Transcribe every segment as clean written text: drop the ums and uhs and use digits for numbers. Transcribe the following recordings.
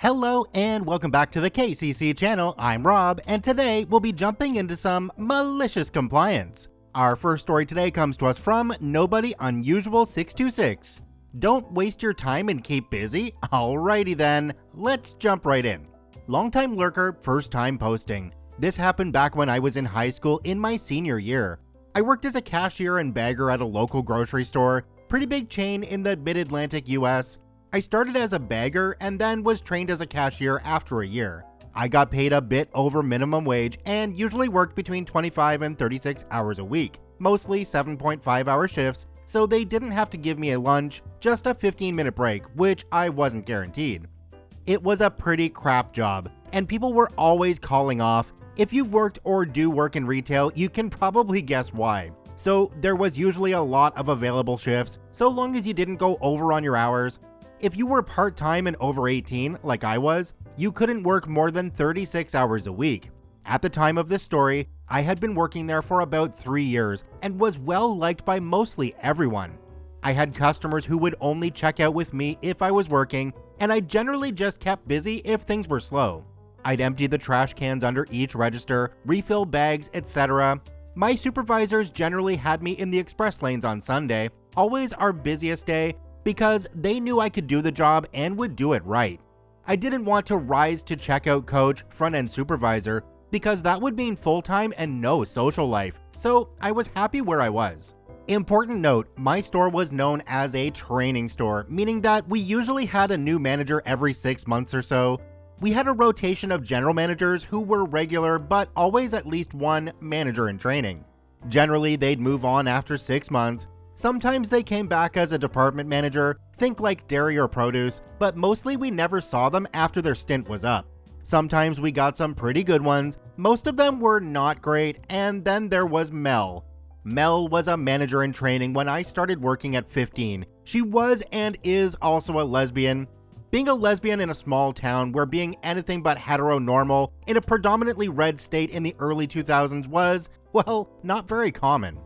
Hello and welcome back to the KCC channel. I'm Rob, and today we'll be jumping into some malicious compliance. Our first story today comes to us from Nobody Unusual 626. Don't waste your time and keep busy? Alrighty then, let's jump right in. Longtime lurker, first time posting. This happened back when I was in high school in my senior year. I worked as a cashier and bagger at a local grocery store, pretty big chain in the mid-Atlantic US. I started as a bagger and then was trained as a cashier after a year. I got paid a bit over minimum wage and usually worked between 25 and 36 hours a week, mostly 7.5-hour shifts, so they didn't have to give me a lunch, just a 15-minute break, which I wasn't guaranteed. It was a pretty crap job, and people were always calling off. If you've worked or do work in retail, you can probably guess why. So there was usually a lot of available shifts, so long as you didn't go over on your hours. If you were part-time and over 18, like I was, you couldn't work more than 36 hours a week. At the time of this story, I had been working there for about 3 years and was well liked by mostly everyone. I had customers who would only check out with me if I was working, and I generally just kept busy if things were slow. I'd empty the trash cans under each register, refill bags, etc. My supervisors generally had me in the express lanes on Sunday, always our busiest day, because they knew I could do the job and would do it right. I didn't want to rise to checkout coach, front-end supervisor, because that would mean full-time and no social life, so I was happy where I was. Important note, my store was known as a training store, meaning that we usually had a new manager every 6 months or so. We had a rotation of general managers who were regular, but always at least one manager in training. Generally, they'd move on after 6 months. Sometimes they came back as a department manager, think like dairy or produce, but mostly we never saw them after their stint was up. Sometimes we got some pretty good ones, most of them were not great, and then there was Mel. Mel was a manager in training when I started working at 15. She was and is also a lesbian. Being a lesbian in a small town where being anything but heteronormal in a predominantly red state in the early 2000s was, well, not very common.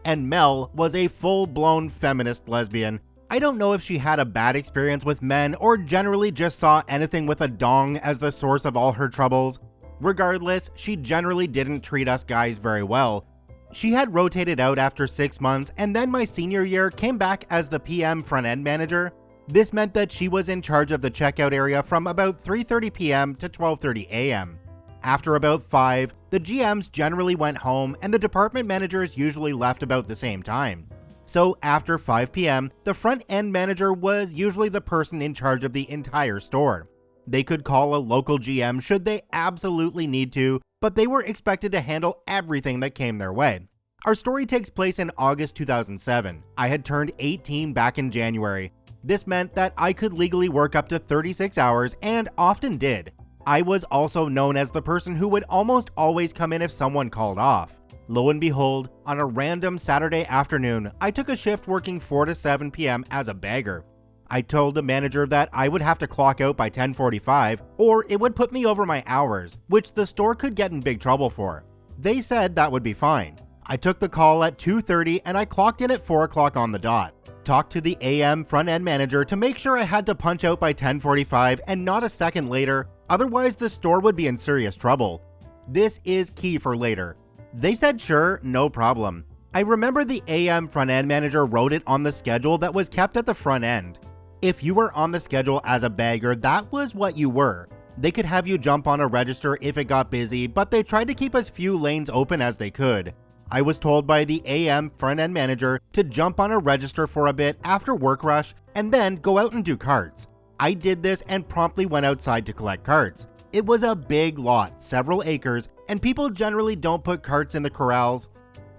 And Mel was a full-blown feminist lesbian. I don't know if she had a bad experience with men or generally just saw anything with a dong as the source of all her troubles. Regardless, she generally didn't treat us guys very well. She had rotated out after 6 months, and then my senior year came back as the PM front-end manager. This meant that she was in charge of the checkout area from about 3:30 p.m. to 12:30 a.m. After about 5, the GMs generally went home and the department managers usually left about the same time. So after 5 p.m., the front-end manager was usually the person in charge of the entire store. They could call a local GM should they absolutely need to, but they were expected to handle everything that came their way. Our story takes place in August 2007. I had turned 18 back in January. This meant that I could legally work up to 36 hours and often did. I was also known as the person who would almost always come in if someone called off. Lo and behold, on a random Saturday afternoon, I took a shift working 4 to 7 p.m. as a bagger. I told the manager that I would have to clock out by 10:45 or it would put me over my hours, which the store could get in big trouble for. They said that would be fine. I took the call at 2:30 and I clocked in at 4 o'clock on the dot. Talked to the AM front-end manager to make sure I had to punch out by 10:45 and not a second later, otherwise the store would be in serious trouble. This is key for later. They said sure, no problem. I remember the AM front-end manager wrote it on the schedule that was kept at the front end. If you were on the schedule as a bagger, that was what you were. They could have you jump on a register if it got busy, but they tried to keep as few lanes open as they could. I was told by the AM front-end manager to jump on a register for a bit after work rush and then go out and do carts. I did this and promptly went outside to collect carts. It was a big lot, several acres, and people generally don't put carts in the corrals.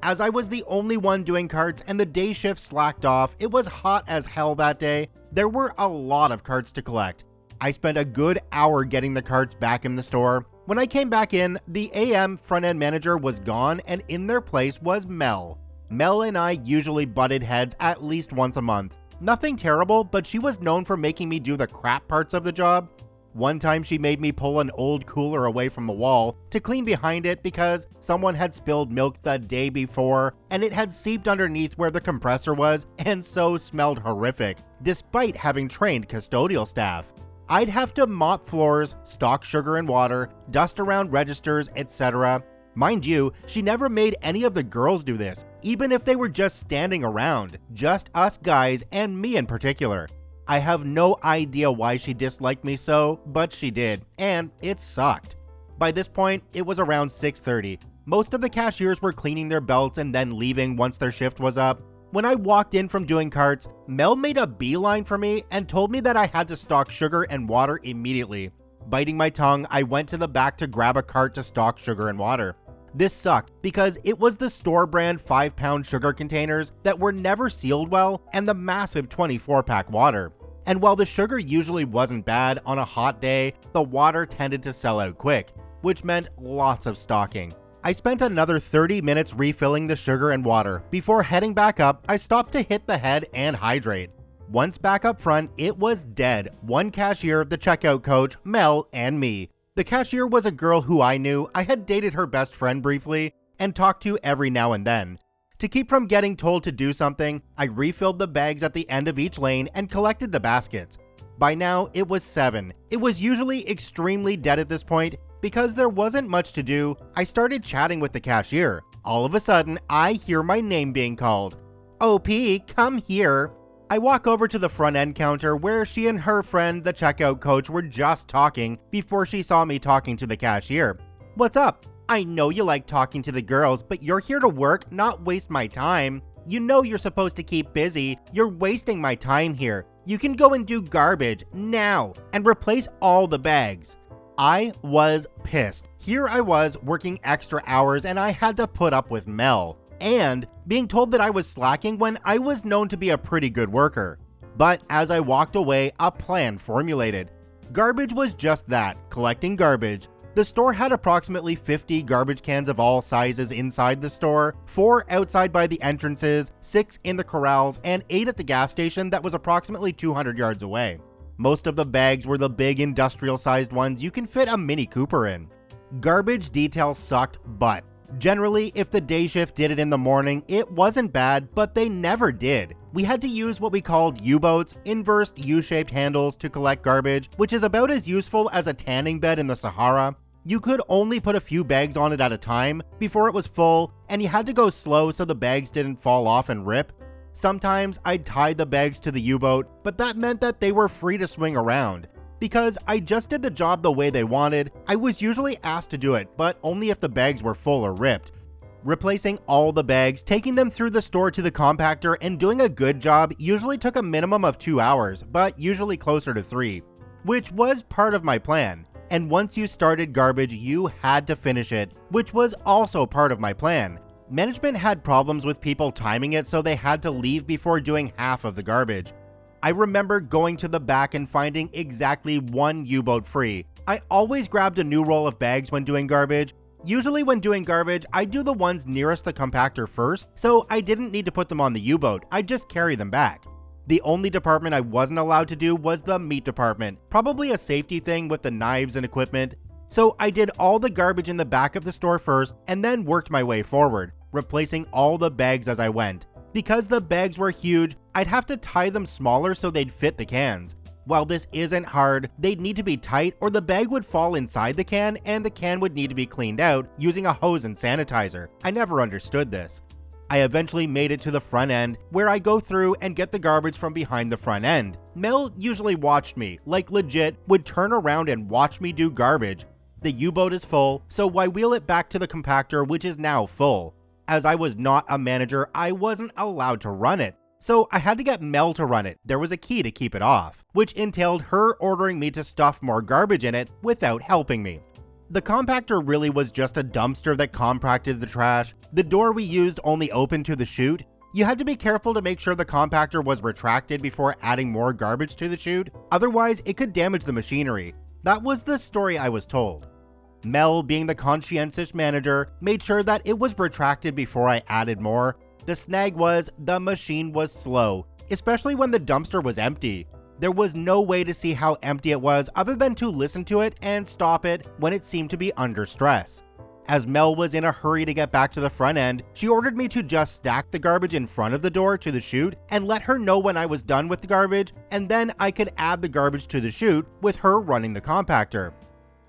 As I was the only one doing carts and the day shift slacked off, it was hot as hell that day. There were a lot of carts to collect. I spent a good hour getting the carts back in the store. When I came back in, the AM front-end manager was gone and in their place was Mel. Mel and I usually butted heads at least once a month. Nothing terrible, but she was known for making me do the crap parts of the job. One time she made me pull an old cooler away from the wall to clean behind it because someone had spilled milk the day before and it had seeped underneath where the compressor was and so smelled horrific, despite having trained custodial staff. I'd have to mop floors, stock sugar and water, dust around registers, etc. Mind you, she never made any of the girls do this, even if they were just standing around, just us guys and me in particular. I have no idea why she disliked me so, but she did, and it sucked. By this point, it was around 6:30. Most of the cashiers were cleaning their belts and then leaving once their shift was up. When I walked in from doing carts, Mel made a beeline for me and told me that I had to stock sugar and water immediately. Biting my tongue, I went to the back to grab a cart to stock sugar and water. This sucked because it was the store brand 5-pound sugar containers that were never sealed well and the massive 24-pack water. And while the sugar usually wasn't bad on a hot day, the water tended to sell out quick, which meant lots of stocking. I spent another 30 minutes refilling the sugar and water. Before heading back up, I stopped to hit the head and hydrate. Once back up front, it was dead. One cashier, the checkout coach, Mel, and me. The cashier was a girl who I knew. I had dated her best friend briefly and talked to every now and then. To keep from getting told to do something, I refilled the bags at the end of each lane and collected the baskets. By now, it was 7. It was usually extremely dead at this point. Because there wasn't much to do, I started chatting with the cashier. All of a sudden, I hear my name being called. OP, come here. I walk over to the front end counter where she and her friend, the checkout coach, were just talking before she saw me talking to the cashier. What's up? I know you like talking to the girls, but you're here to work, not waste my time. You know you're supposed to keep busy. You're wasting my time here. You can go and do garbage now and replace all the bags. I was pissed. Here I was working extra hours and I had to put up with Mel, and being told that I was slacking when I was known to be a pretty good worker. But as I walked away, a plan formulated. Garbage was just that, collecting garbage. The store had approximately 50 garbage cans of all sizes inside the store, 4 outside by the entrances, 6 in the corrals, and 8 at the gas station that was approximately 200 yards away. Most of the bags were the big industrial-sized ones you can fit a Mini Cooper in. Garbage detail sucked, but generally, if the day shift did it in the morning, it wasn't bad, but they never did. We had to use what we called U-boats, inversed U-shaped handles, to collect garbage, which is about as useful as a tanning bed in the Sahara. You could only put a few bags on it at a time before it was full, and you had to go slow so the bags didn't fall off and rip. Sometimes I'd tie the bags to the U-boat, but that meant that they were free to swing around. Because I just did the job the way they wanted, I was usually asked to do it, but only if the bags were full or ripped. Replacing all the bags, taking them through the store to the compactor, and doing a good job usually took a minimum of 2 hours, but usually closer to 3, which was part of my plan. And once you started garbage, you had to finish it, which was also part of my plan. Management had problems with people timing it, so they had to leave before doing half of the garbage. I remember going to the back and finding exactly 1 U-boat free. I always grabbed a new roll of bags when doing garbage. Usually when doing garbage, I do the ones nearest the compactor first, so I didn't need to put them on the U-boat, I'd just carry them back. The only department I wasn't allowed to do was the meat department, probably a safety thing with the knives and equipment. So I did all the garbage in the back of the store first and then worked my way forward, replacing all the bags as I went. Because the bags were huge, I'd have to tie them smaller so they'd fit the cans. While this isn't hard, they'd need to be tight or the bag would fall inside the can and the can would need to be cleaned out using a hose and sanitizer. I never understood this. I eventually made it to the front end, where I go through and get the garbage from behind the front end. Mel usually watched me, like legit, would turn around and watch me do garbage. The U-boat is full, so I wheel it back to the compactor, which is now full. As I was not a manager, I wasn't allowed to run it. So I had to get Mel to run it. There was a key to keep it off, which entailed her ordering me to stuff more garbage in it without helping me. The compactor really was just a dumpster that compacted the trash. The door we used only opened to the chute. You had to be careful to make sure the compactor was retracted before adding more garbage to the chute, otherwise it could damage the machinery. That was the story I was told. Mel, being the conscientious manager, made sure that it was retracted before I added more. The snag was the machine was slow, especially when the dumpster was empty. There was no way to see how empty it was other than to listen to it and stop it when it seemed to be under stress. As Mel was in a hurry to get back to the front end, she ordered me to just stack the garbage in front of the door to the chute and let her know when I was done with the garbage, and then I could add the garbage to the chute with her running the compactor.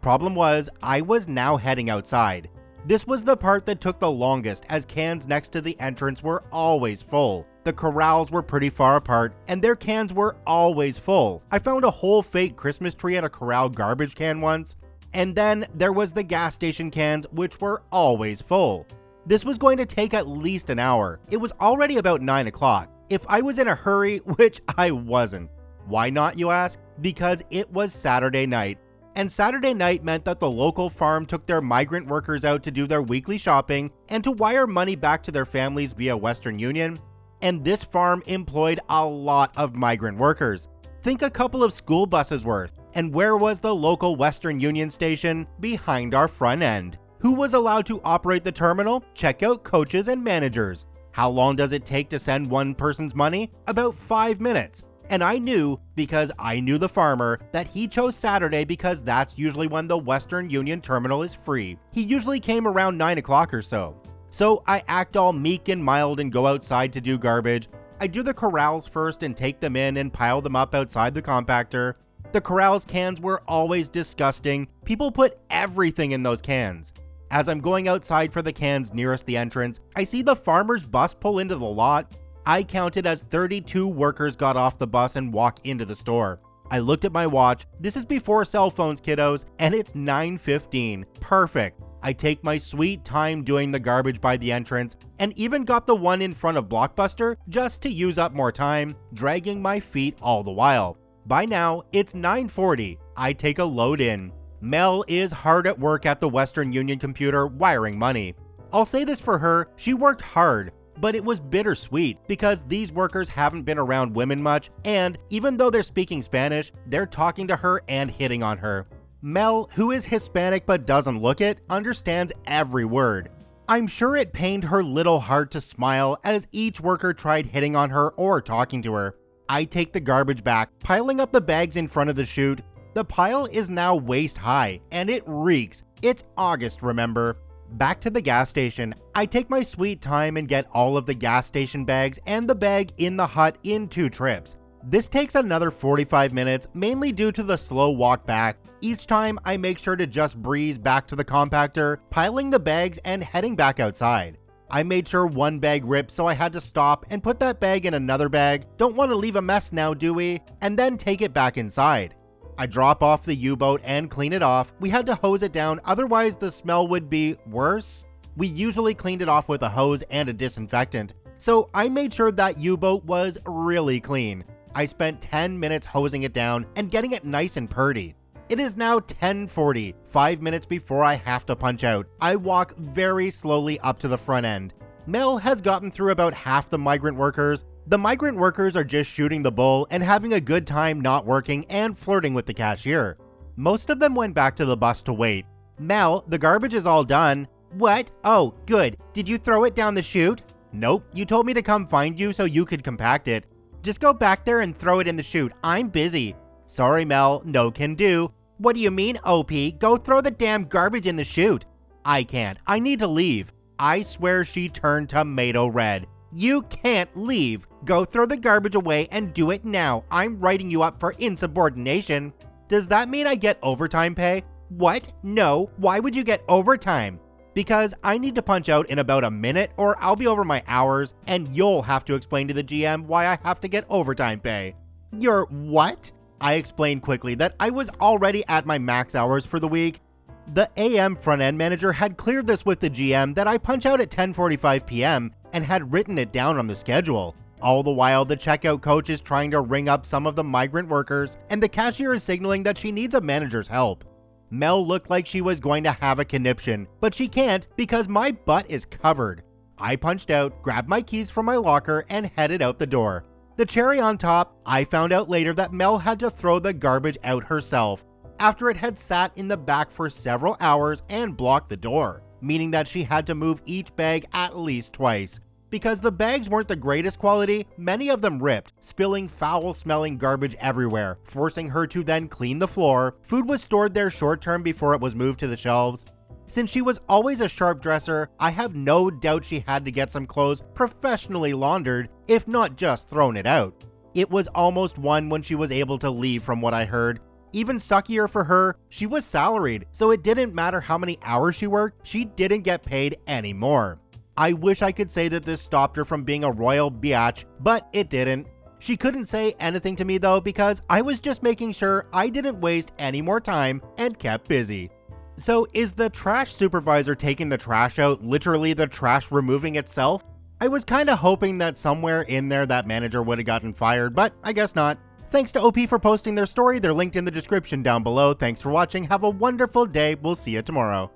Problem was, I was now heading outside. This was the part that took the longest, as cans next to the entrance were always full. The corrals were pretty far apart, and their cans were always full. I found a whole fake Christmas tree at a corral garbage can once. And then there was the gas station cans, which were always full. This was going to take at least an hour. It was already about 9 o'clock. If I was in a hurry, which I wasn't. Why not, you ask? Because it was Saturday night. And Saturday night meant that the local farm took their migrant workers out to do their weekly shopping and to wire money back to their families via Western Union. And this farm employed a lot of migrant workers. Think a couple of school buses worth. And where was the local Western Union station? Behind our front end. Who was allowed to operate the terminal? Check out coaches and managers. How long does it take to send one person's money? About 5 minutes. And I knew, because I knew the farmer, that he chose Saturday because that's usually when the Western Union terminal is free. He usually came around 9 o'clock or so. So I act all meek and mild and go outside to do garbage. I do the corrals first and take them in and pile them up outside the compactor. The corrals cans were always disgusting. People put everything in those cans. As I'm going outside for the cans nearest the entrance, I see the farmer's bus pull into the lot. I counted as 32 workers got off the bus and walk into the store. I looked at my watch. This is before cell phones, kiddos, and it's 9:15. Perfect. I take my sweet time doing the garbage by the entrance and even got the one in front of Blockbuster just to use up more time, dragging my feet all the while. By now, it's 9:40. I take a load in. Mel is hard at work at the Western Union computer wiring money. I'll say this for her, she worked hard, but it was bittersweet because these workers haven't been around women much, and even though they're speaking Spanish, they're talking to her and hitting on her. Mel, who is Hispanic but doesn't look it, understands every word. I'm sure it pained her little heart to smile as each worker tried hitting on her or talking to her. I take the garbage back, piling up the bags in front of the chute. The pile is now waist high, and it reeks. It's August, remember? Back to the gas station. I take my sweet time and get all of the gas station bags and the bag in the hut in 2 trips. This takes another 45 minutes, mainly due to the slow walk back. Each time I make sure to just breeze back to the compactor, piling the bags and heading back outside. I made sure one bag ripped, so I had to stop and put that bag in another bag. Don't want to leave a mess now, do we? And then take it back inside. I drop off the U-boat and clean it off. We had to hose it down, otherwise the smell would be worse. We usually cleaned it off with a hose and a disinfectant. So I made sure that U-boat was really clean. I spent 10 minutes hosing it down and getting it nice and purty. It is now 10:40, 5 minutes before I have to punch out. I walk very slowly up to the front end. Mel has gotten through about half the migrant workers. The migrant workers are just shooting the bull and having a good time not working and flirting with the cashier. Most of them went back to the bus to wait. Mel, the garbage is all done. What? Oh, good. Did you throw it down the chute? Nope, you told me to come find you so you could compact it. Just go back there and throw it in the chute. I'm busy. Sorry, Mel, no can do. What do you mean, OP? Go throw the damn garbage in the chute. I can't. I need to leave. I swear she turned tomato red. You can't leave. Go throw the garbage away and do it now. I'm writing you up for insubordination. Does that mean I get overtime pay? What? No. Why would you get overtime? Because I need to punch out in about a minute or I'll be over my hours and you'll have to explain to the GM why I have to get overtime pay. You're what? I explained quickly that I was already at my max hours for the week. The AM front-end manager had cleared this with the GM that I punch out at 10:45 p.m. and had written it down on the schedule. All the while, the checkout coach is trying to ring up some of the migrant workers, and the cashier is signaling that she needs a manager's help. Mel looked like she was going to have a conniption, but she can't because my butt is covered. I punched out, grabbed my keys from my locker, and headed out the door. The cherry on top, I found out later that Mel had to throw the garbage out herself after it had sat in the back for several hours and blocked the door, meaning that she had to move each bag at least twice. Because the bags weren't the greatest quality, many of them ripped, spilling foul-smelling garbage everywhere, forcing her to then clean the floor. Food was stored there short-term before it was moved to the shelves. Since she was always a sharp dresser, I have no doubt she had to get some clothes professionally laundered, if not just thrown it out. It was almost 1 when she was able to leave from what I heard. Even suckier for her, she was salaried, so it didn't matter how many hours she worked, she didn't get paid anymore. I wish I could say that this stopped her from being a royal biatch, but it didn't. She couldn't say anything to me though because I was just making sure I didn't waste any more time and kept busy. So is the trash supervisor taking the trash out literally the trash removing itself? I was kinda hoping that somewhere in there that manager would have gotten fired, but I guess not. Thanks to OP for posting their story. They're linked in the description down below. Thanks for watching. Have a wonderful day. We'll see you tomorrow.